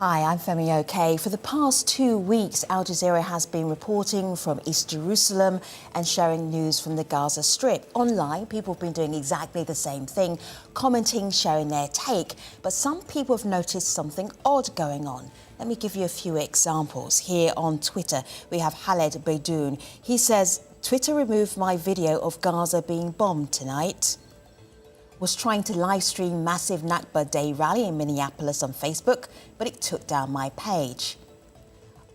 Hi, I'm Femi OK. For the past 2 weeks, Al Jazeera has been reporting from East Jerusalem and sharing news from the Gaza Strip. Online, people have been doing exactly the same thing, commenting, sharing their take. But some people have noticed something odd going on. Let me give you a few examples. Here on Twitter, we have Khaled Beidoun. He says, Twitter removed my video of Gaza being bombed tonight. Was trying to live stream massive Nakba Day rally in Minneapolis on Facebook, but it took down my page.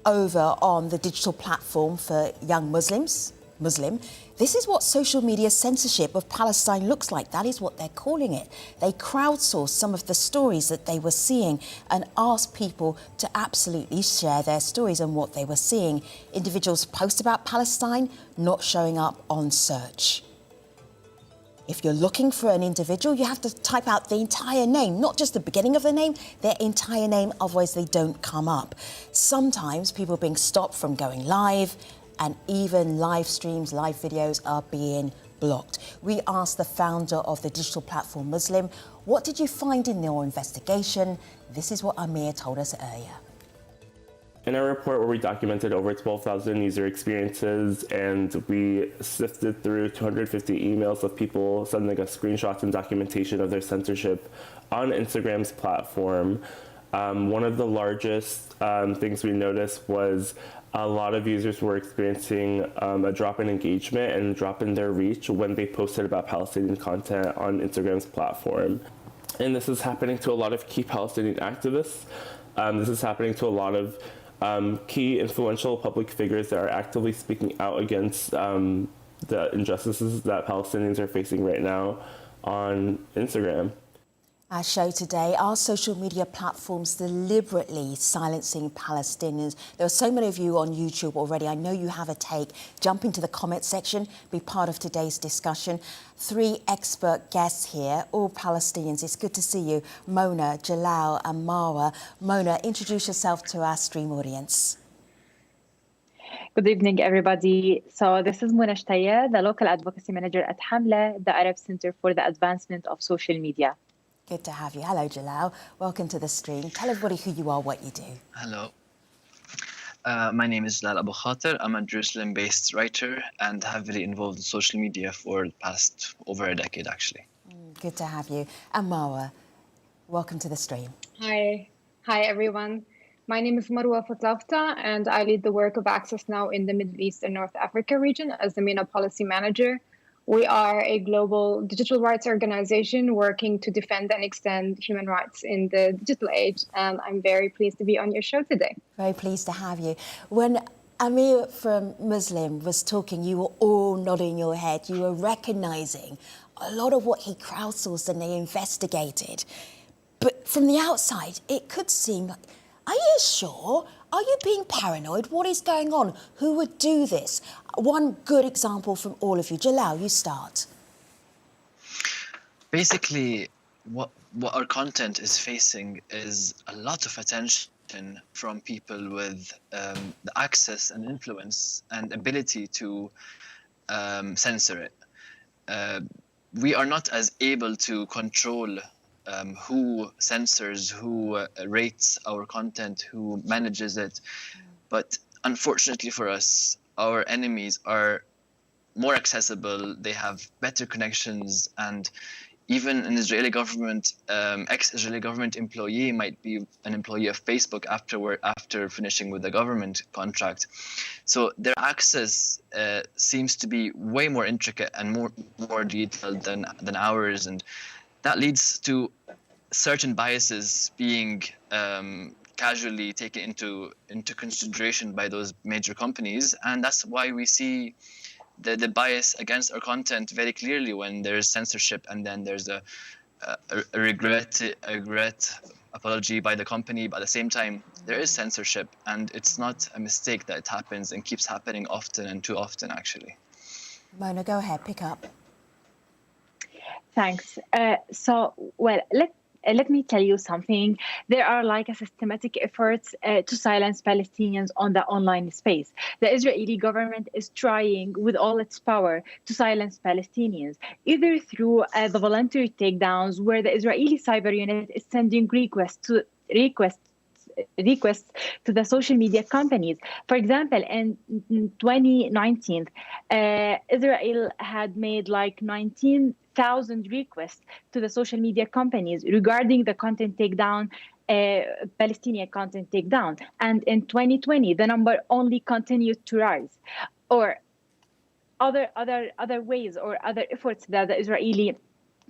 Over on the digital platform for young Muslim, this is what social media censorship of Palestine looks like. That is what they're calling it. They crowdsourced some of the stories that they were seeing and asked people to absolutely share their stories and what they were seeing. Individuals post about Palestine not showing up on search. If you're looking for an individual, you have to type out the entire name, not just the beginning of the name, their entire name, otherwise they don't come up. Sometimes people are being stopped from going live, and even live streams, live videos are being blocked. We asked the founder of the digital platform Muslim, what did you find in your investigation? This is what Amir told us earlier. In our report, where we documented over 12,000 user experiences and we sifted through 250 emails of people sending us screenshots and documentation of their censorship on Instagram's platform, one of the largest things we noticed was a lot of users were experiencing a drop in engagement and a drop in their reach when they posted about Palestinian content on Instagram's platform. And this is happening to a lot of key Palestinian activists. This is happening to a lot of key influential public figures that are actively speaking out against the injustices that Palestinians are facing right now on Instagram. Our show today, are social media platforms deliberately silencing Palestinians? There are so many of you on YouTube already. I know you have a take. Jump into the comment section, be part of today's discussion. 3 expert guests here, all Palestinians. It's good to see you, Mona, Jalal and Marwa. Mona, introduce yourself to our stream audience. Good evening, everybody. So this is Mona Shtaya, the local advocacy manager at Hamla, the Arab Center for the Advancement of Social Media. Good to have you. Hello, Jalal. Welcome to the stream. Tell everybody who you are, what you do. Hello. My name is Jalal ABUKHATER. I'm a Jerusalem-based writer and heavily involved in social media for the past over a decade, actually. Good to have you. And Marwa, welcome to the stream. Hi. Hi, everyone. My name is Marwa Fatlafta, and I lead the work of Access Now in the Middle East and North Africa region as the MENA policy manager. We are a global digital rights organization working to defend and extend human rights in the digital age. And I'm very pleased to be on your show today. Very pleased to have you. When Amir from Muslim was talking, you were all nodding your head. You were recognizing a lot of what he crowdsourced and they investigated. But from the outside, it could seem like, are you sure? Are you being paranoid? What is going on? Who would do this? One good example from all of you. Jalal, you start. Basically, what our content is facing is a lot of attention from people with the access and influence and ability to censor it. We are not as able to control who censors, who rates our content, who manages it. But unfortunately for us, our enemies are more accessible, they have better connections, and even an Israeli government, ex-Israeli government employee might be an employee of Facebook after finishing with the government contract. So their access seems to be way more intricate and more detailed than ours, and that leads to certain biases being casually taken into consideration by those major companies, and that's why we see the bias against our content very clearly when there's censorship, and then there's a regret apology by the company, but at the same time there is censorship, and it's not a mistake that it happens and keeps happening often and too often, actually. Mona, go ahead, pick up. Thanks. Let me tell you something. There are like a systematic efforts to silence Palestinians on the online space. The Israeli government is trying with all its power to silence Palestinians, either through the voluntary takedowns, where the Israeli cyber unit is sending requests requests to the social media companies. For example, in 2019, Israel had made like 19,000 requests to the social media companies regarding the content takedown, Palestinian content takedown. And in 2020, the number only continued to rise. Or other ways or other efforts that the Israeli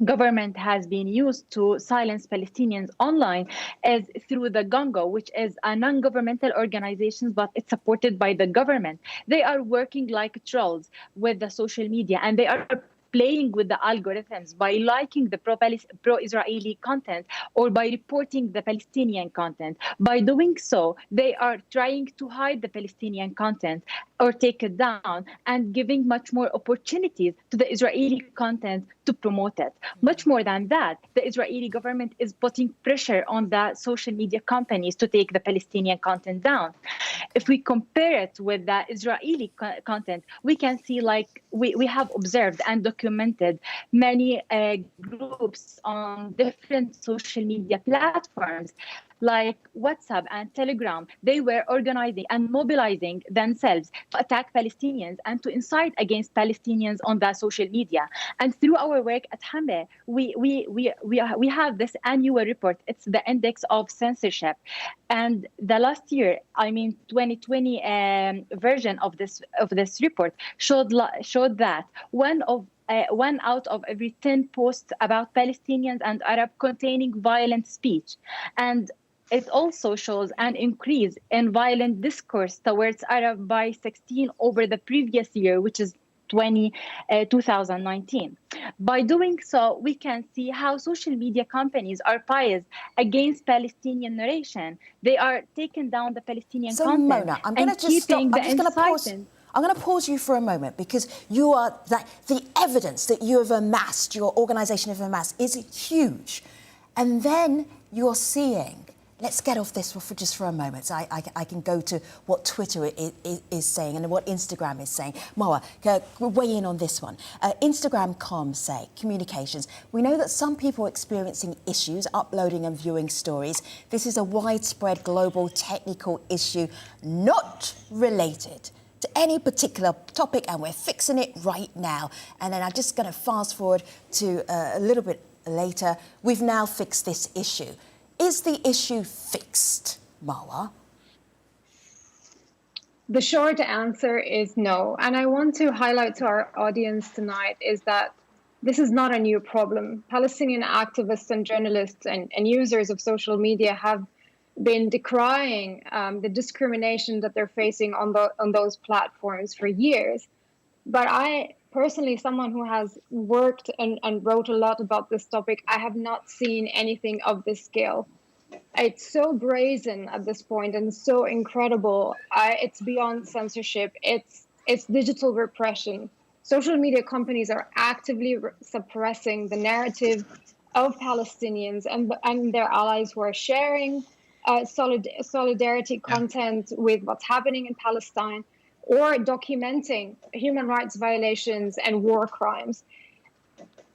government has been used to silence Palestinians online is through the Gongo, which is a non-governmental organization, but it's supported by the government. They are working like trolls with the social media, and they are playing with the algorithms by liking the pro-Israeli content or by reporting the Palestinian content. By doing so, they are trying to hide the Palestinian content or take it down and giving much more opportunities to the Israeli content to promote it. Much more than that, the Israeli government is putting pressure on the social media companies to take the Palestinian content down. If we compare it with the Israeli content, we can see like we have observed and documented many groups on different social media platforms like WhatsApp and Telegram. They were organizing and mobilizing themselves to attack Palestinians and to incite against Palestinians on the social media. And through our work at Hambe, we have this annual report. It's the index of censorship. And the last year, 2020 version of this report showed that one out of every 10 posts about Palestinians and Arab containing violent speech. And it also shows an increase in violent discourse towards Arab by 16 over the previous year, which is 2019. By doing so, we can see how social media companies are biased against Palestinian narration. They are taking down the Palestinian content. Mona, I'm going to just stop. I'm going to pause you for a moment because you are the evidence that you have amassed, your organisation have amassed, is huge. And then you're seeing. Let's get off this for a moment. So I can go to what Twitter is saying and what Instagram is saying. Moa, weigh in on this one. Instagram comms say, communications. We know that some people are experiencing issues uploading and viewing stories. This is a widespread global technical issue not related to any particular topic, and we're fixing it right now. And then I'm just going to fast forward to a little bit later. We've now fixed this issue. Is the issue fixed, Marwa? The short answer is no. And I want to highlight to our audience tonight is that this is not a new problem. Palestinian activists and journalists and users of social media have been decrying the discrimination that they're facing on those platforms for years. But I personally, someone who has worked and wrote a lot about this topic, I have not seen anything of this scale. It's so brazen at this point and so incredible. It's beyond censorship. It's digital repression. Social media companies are actively suppressing the narrative of Palestinians and their allies who are sharing solidarity content with what's happening in Palestine, or documenting human rights violations and war crimes.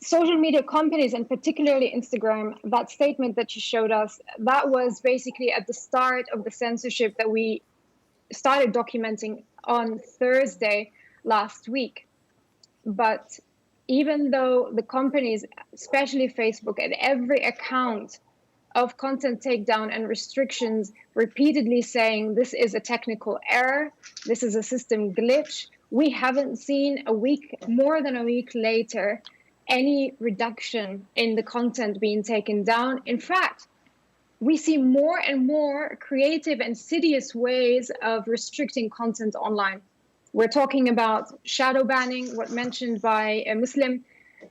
Social media companies, and particularly Instagram, that statement that you showed us, that was basically at the start of the censorship that we started documenting on Thursday last week. But even though the companies, especially Facebook, at every account of content takedown and restrictions, repeatedly saying this is a technical error, this is a system glitch, we haven't seen more than a week later, any reduction in the content being taken down. In fact, we see more and more creative and insidious ways of restricting content online. We're talking about shadow banning, what mentioned by a Muslim.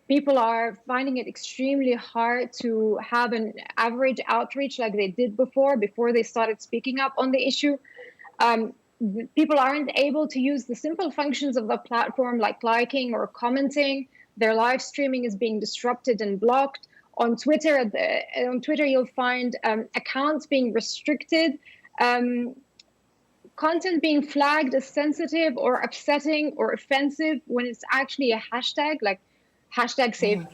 People are finding it extremely hard to have an average outreach like they did before they started speaking up on the issue. People aren't able to use the simple functions of the platform like liking or commenting. Their live streaming is being disrupted and blocked. On Twitter, you'll find accounts being restricted, content being flagged as sensitive or upsetting or offensive when it's actually a hashtag, like hashtag Save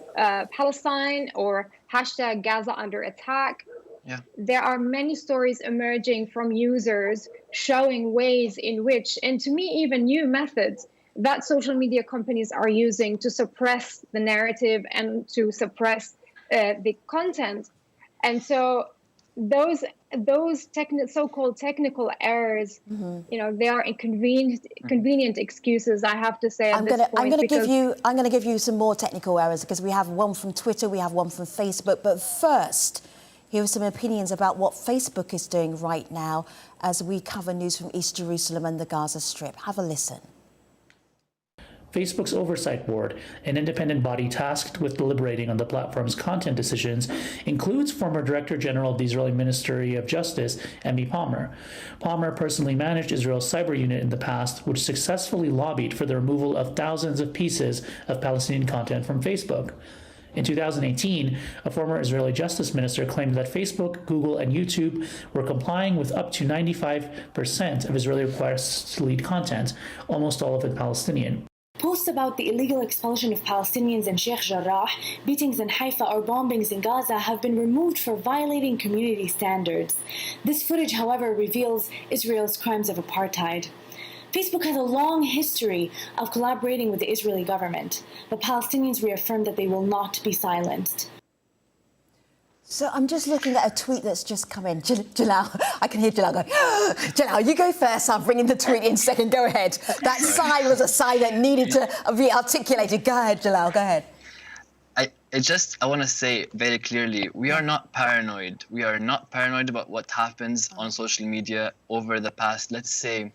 Palestine or hashtag Gaza under attack. there are many stories emerging from users showing ways in which, and to me, even new methods that social media companies are using to suppress the narrative and to suppress the content. And so those so-called technical errors, they are convenient excuses, I have to say. I'm going to give you some more technical errors, because we have one from Twitter, we have one from Facebook. But first, here are some opinions about what Facebook is doing right now as we cover news from East Jerusalem and the Gaza Strip. Have a listen. Facebook's Oversight Board, an independent body tasked with deliberating on the platform's content decisions, includes former Director General of the Israeli Ministry of Justice, Amy Palmer. Palmer personally managed Israel's cyber unit in the past, which successfully lobbied for the removal of thousands of pieces of Palestinian content from Facebook. In 2018, a former Israeli justice minister claimed that Facebook, Google, and YouTube were complying with up to 95% of Israeli requests to delete content, almost all of it Palestinian. Posts about the illegal expulsion of Palestinians in Sheikh Jarrah, beatings in Haifa, or bombings in Gaza have been removed for violating community standards. This footage, however, reveals Israel's crimes of apartheid. Facebook has a long history of collaborating with the Israeli government, but Palestinians reaffirmed that they will not be silenced. So I'm just looking at a tweet that's just come in. Jalal, I can hear Jalal going, Jalal, you go first. I'll bring in the tweet in second. Go ahead. That sigh was a sigh that needed to be articulated. Go ahead, Jalal, go ahead. I want to say very clearly, we are not paranoid. We are not paranoid about what happens on social media over the past, let's say,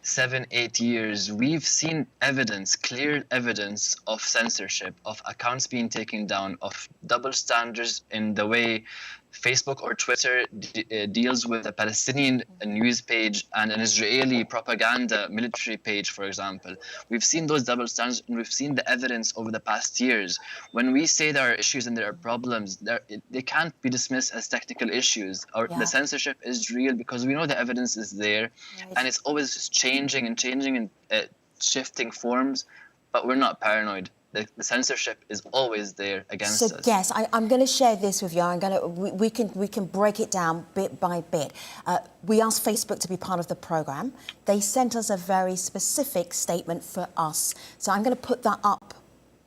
7-8 years. We've seen evidence, clear evidence of censorship, of accounts being taken down, of double standards in the way Facebook or Twitter deals with a Palestinian news page and an Israeli propaganda military page, for example. We've seen those double standards, and we've seen the evidence over the past years. When we say there are issues and there are problems, they can't be dismissed as technical issues. The censorship is real because we know the evidence is there, and it's always changing and shifting forms, but we're not paranoid. The censorship is always there against us. So yes, I'm going to share this with you. We can break it down bit by bit. We asked Facebook to be part of the program. They sent us a very specific statement for us. So I'm going to put that up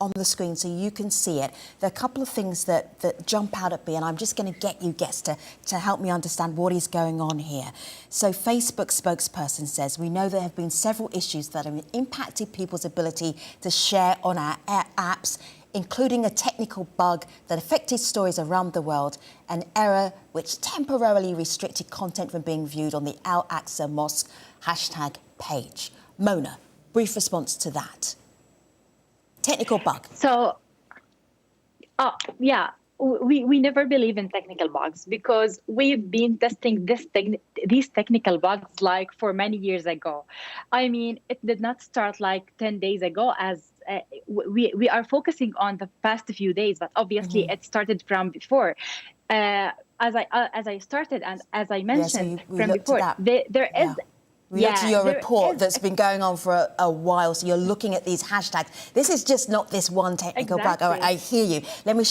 on the screen so you can see it. There are a couple of things that jump out at me, and I'm just going to get you guests to help me understand what is going on here. So Facebook spokesperson says, we know there have been several issues that have impacted people's ability to share on our apps, including a technical bug that affected stories around the world, an error which temporarily restricted content from being viewed on the Al-Aqsa Mosque hashtag page. Mona, brief response to that. Technical bug. So, we never believe in technical bugs because we've been testing these technical bugs like for many years ago. I mean, it did not start like 10 days ago as we are focusing on the past few days, but obviously it started from before. As I started and as I mentioned from before, there is. We looked at your report that's been going on for a while, so you're looking at these hashtags. This is just not this one technical bug. All right, I hear you. Let me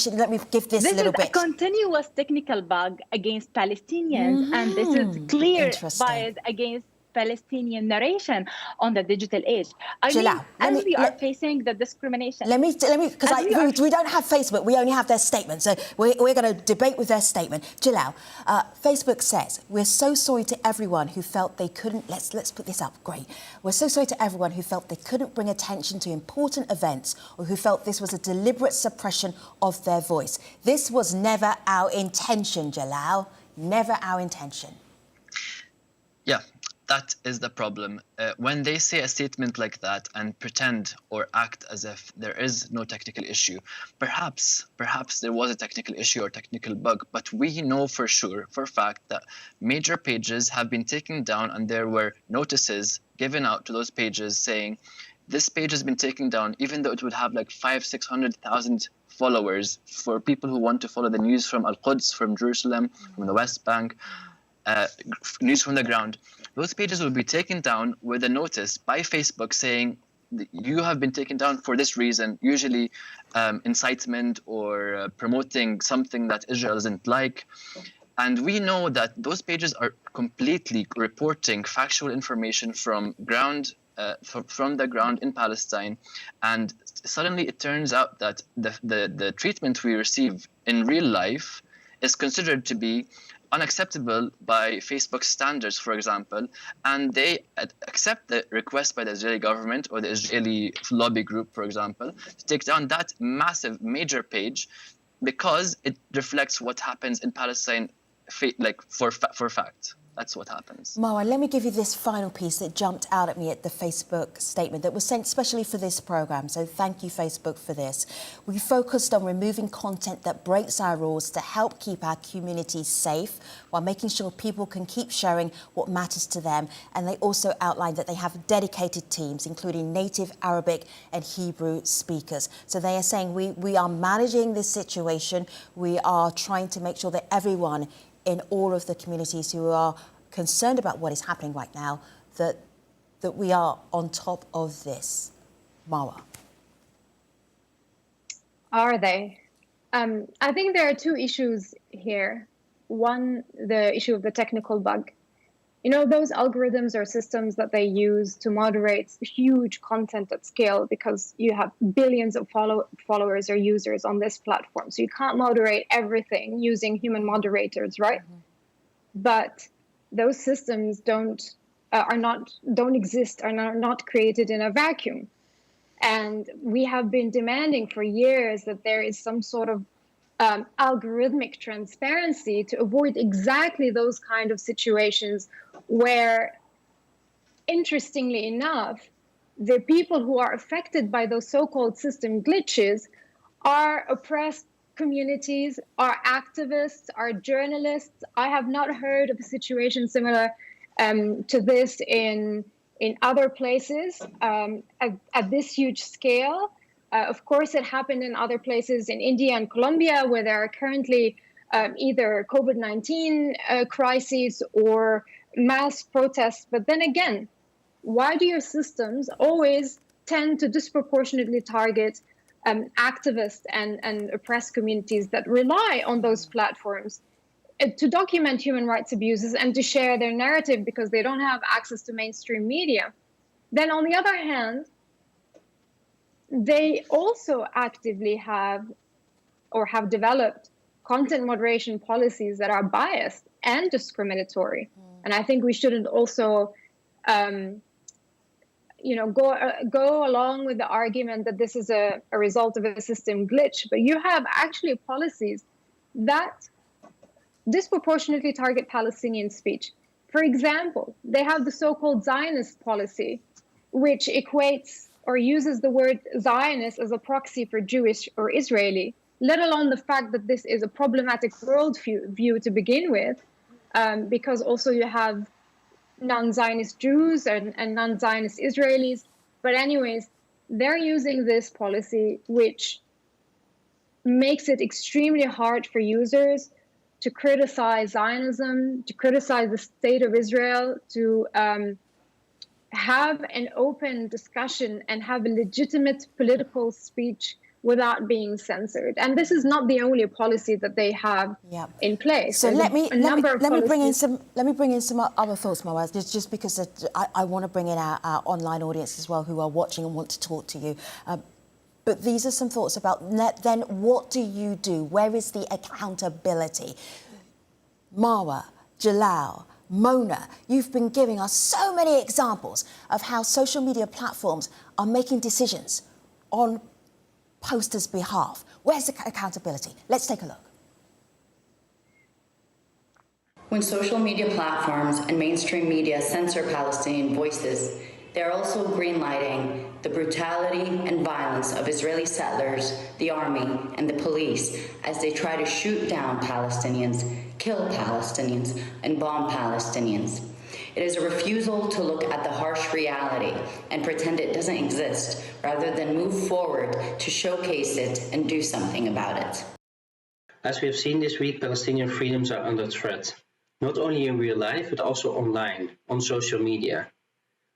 give this a little bit. This is a continuous technical bug against Palestinians, and this is clear bias against Palestinian narration on the digital age. I mean, we are facing the discrimination. Let me, because we don't have Facebook. We only have their statement. So we're going to debate with their statement. Jalal, Facebook says, we're so sorry to everyone who felt they couldn't, let's put this up, great. We're so sorry to everyone who felt they couldn't bring attention to important events or who felt this was a deliberate suppression of their voice. This was never our intention, Jalal. Never our intention. Yeah. That is the problem. When they say a statement like that and pretend or act as if there is no technical issue, perhaps there was a technical issue or technical bug, but we know for sure, for a fact, that major pages have been taken down and there were notices given out to those pages saying, this page has been taken down, even though it would have like 500,000-600,000 followers for people who want to follow the news from Al-Quds, from Jerusalem, from the West Bank, news from the ground. Those pages will be taken down with a notice by Facebook saying you have been taken down for this reason, usually incitement or promoting something that Israel doesn't like. And we know that those pages are completely reporting factual information from from the ground in Palestine. And suddenly it turns out that the treatment we receive in real life is considered to be unacceptable by Facebook standards, for example, and they accept the request by the Israeli government or the Israeli lobby group, for example, to take down that massive, major page because it reflects what happens in Palestine, like for fact. That's what happens. Marwa, let me give you this final piece that jumped out at me at the Facebook statement that was sent specially for this programme. So thank you, Facebook, for this. We focused on removing content that breaks our rules to help keep our communities safe while making sure people can keep sharing what matters to them. And they also outlined that they have dedicated teams, including native Arabic and Hebrew speakers. So they are saying we are managing this situation. We are trying to make sure that everyone in all of the communities who are concerned about what is happening right now, that we are on top of this. Marwa. Are they? I think there are two issues here. One, the issue of the technical bug. You know, those algorithms or systems that they use to moderate huge content at scale, because you have billions of followers or users on this platform. So you can't moderate everything using human moderators, right? Mm-hmm. But those systems don't exist, are not created in a vacuum. And we have been demanding for years that there is some sort of algorithmic transparency to avoid exactly those kind of situations where, interestingly enough, the people who are affected by those so-called system glitches are oppressed communities, are activists, are journalists. I have not heard of a situation similar to this in other places at this huge scale. Of course, it happened in other places in India and Colombia, where there are currently either COVID-19 crises or mass protests. But then again, why do your systems always tend to disproportionately target activists and oppressed communities that rely on those platforms to document human rights abuses and to share their narrative because they don't have access to mainstream media? Then on the other hand, they also actively have developed content moderation policies that are biased and discriminatory. And I think we shouldn't also, go along with the argument that this is a result of a system glitch. But you have actually policies that disproportionately target Palestinian speech. For example, they have the so-called Zionist policy, which equates or uses the word Zionist as a proxy for Jewish or Israeli, let alone the fact that this is a problematic worldview to begin with, because also you have non-Zionist Jews and non-Zionist Israelis. But anyways, they're using this policy, which makes it extremely hard for users to criticize Zionism, to criticize the state of Israel, to have an open discussion and have a legitimate political speech without being censored. And this is not the only policy that they have in place. So let me bring in some other thoughts, Marwa, just because I want to bring in our online audience as well who are watching and want to talk to you. But these are some thoughts about then what do you do? Where is the accountability? Marwa, Jalal, Mona, you've been giving us so many examples of how social media platforms are making decisions on posters' behalf. Where's the accountability? Let's take a look. When social media platforms and mainstream media censor Palestinian voices, they're also greenlighting the brutality and violence of Israeli settlers, the army, and the police as they try to shoot down Palestinians, kill Palestinians, and bomb Palestinians. It is a refusal to look at the harsh reality and pretend it doesn't exist, rather than move forward to showcase it and do something about it. As we have seen this week, Palestinian freedoms are under threat, not only in real life, but also online, on social media,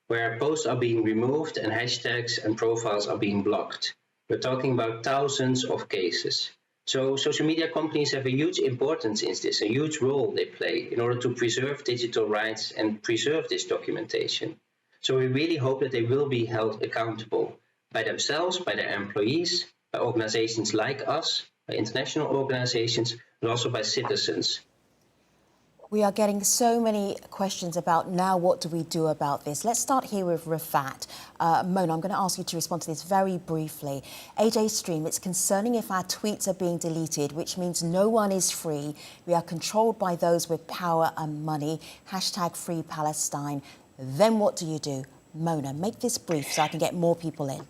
where posts are being removed and hashtags and profiles are being blocked. We're talking about thousands of cases. So social media companies have a huge importance in this, a huge role they play in order to preserve digital rights and preserve this documentation. So we really hope that they will be held accountable by themselves, by their employees, by organizations like us, by international organizations, but also by citizens. We are getting so many questions about now what do we do about this. Let's start here with Rafat. Mona, I'm going to ask you to respond to this very briefly. AJ Stream, it's concerning if our tweets are being deleted, which means no one is free. We are controlled by those with power and money. Hashtag Free Palestine. Then what do you do? Mona, make this brief so I can get more people in.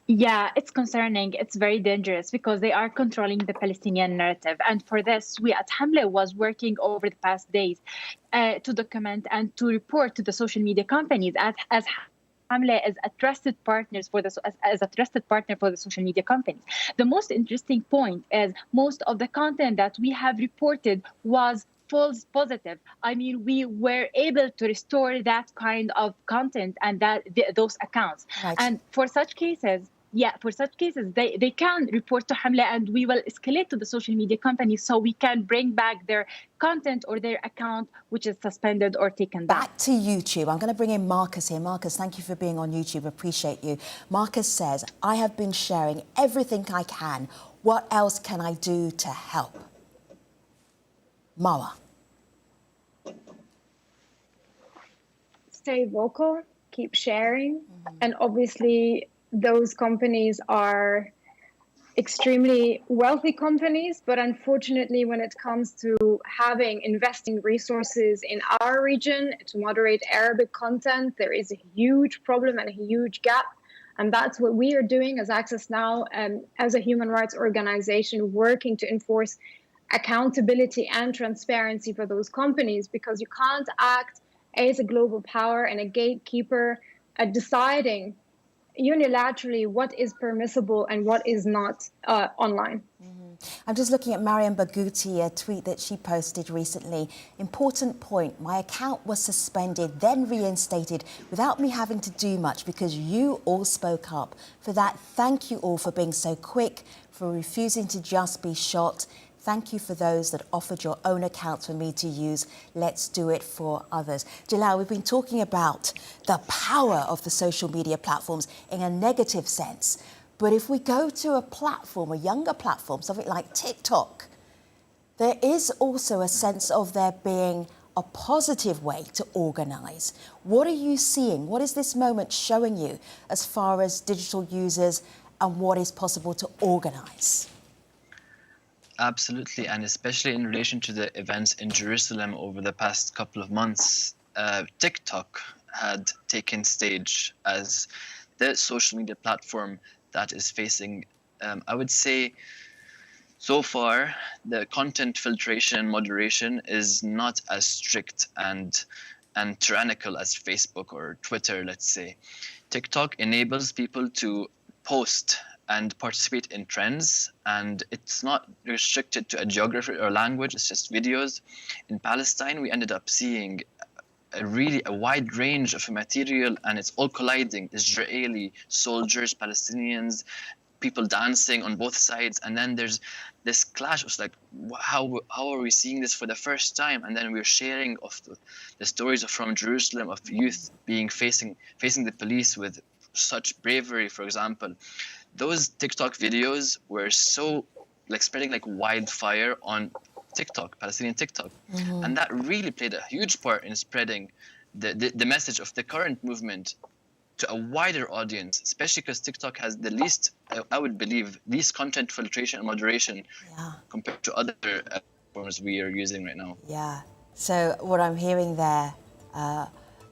Yeah, it's concerning. It's very dangerous because they are controlling the Palestinian narrative. And for this, we at Hamle was working over the past days to document and to report to the social media companies as Hamle is a trusted partner for the social media companies. The most interesting point is most of the content that we have reported was false positive. I mean, we were able to restore that kind of content and those accounts. Right. And for such cases, they can report to Hamle and we will escalate to the social media companies so we can bring back their content or their account which is suspended or taken back. Back to YouTube. I'm going to bring in Marcus here. Marcus, thank you for being on YouTube. Appreciate you. Marcus says, I have been sharing everything I can. What else can I do to help? Marwa. Stay vocal, keep sharing, and obviously those companies are extremely wealthy companies, but unfortunately when it comes to investing resources in our region to moderate Arabic content, there is a huge problem and a huge gap. And that's what we are doing as Access Now, as a human rights organization, working to enforce accountability and transparency for those companies, because you can't act as a global power and a gatekeeper at deciding unilaterally what is permissible and what is not online. I'm just looking at Mariam Barghouti, a tweet that she posted recently. Important point, my account was suspended, then reinstated without me having to do much because you all spoke up. For that, thank you all for being so quick, for refusing to just be shot. Thank you for those that offered your own accounts for me to use. Let's do it for others. Jalal, we've been talking about the power of the social media platforms in a negative sense. But if we go to a platform, a younger platform, something like TikTok, there is also a sense of there being a positive way to organise. What are you seeing? What is this moment showing you as far as digital users and what is possible to organise? Absolutely, and especially in relation to the events in Jerusalem over the past couple of months, TikTok had taken stage as the social media platform that is facing, I would say, so far, the content filtration and moderation is not as strict and tyrannical as Facebook or Twitter, let's say. TikTok enables people to post and participate in trends, and it's not restricted to a geography or language, it's just videos. In Palestine, we ended up seeing a wide range of material, and it's all colliding. Israeli soldiers, Palestinians, people dancing on both sides, and then there's this clash. It's like, how are we seeing this for the first time? And then we're sharing of the stories from Jerusalem of youth facing the police with such bravery, for example. Those TikTok videos were so spreading like wildfire on TikTok, Palestinian TikTok. And that really played a huge part in spreading the message of the current movement to a wider audience, especially because TikTok has the least, I would believe, least content filtration and moderation compared to other platforms we are using right now. Yeah. So what I'm hearing there,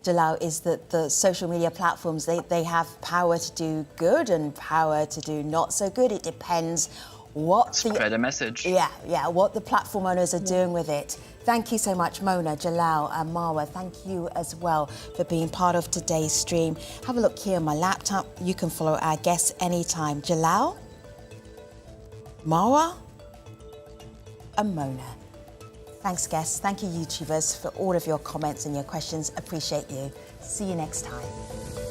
Jalal, is that the social media platforms, they have power to do good and power to do not so good. It depends what spread a message. Yeah, what the platform owners are doing with it. Thank you so much, Mona, Jalal and Marwa. Thank you as well for being part of today's stream. Have a look here on my laptop. You can follow our guests anytime. Jalal, Marwa and Mona. Thanks, guests. Thank you, YouTubers, for all of your comments and your questions. Appreciate you. See you next time.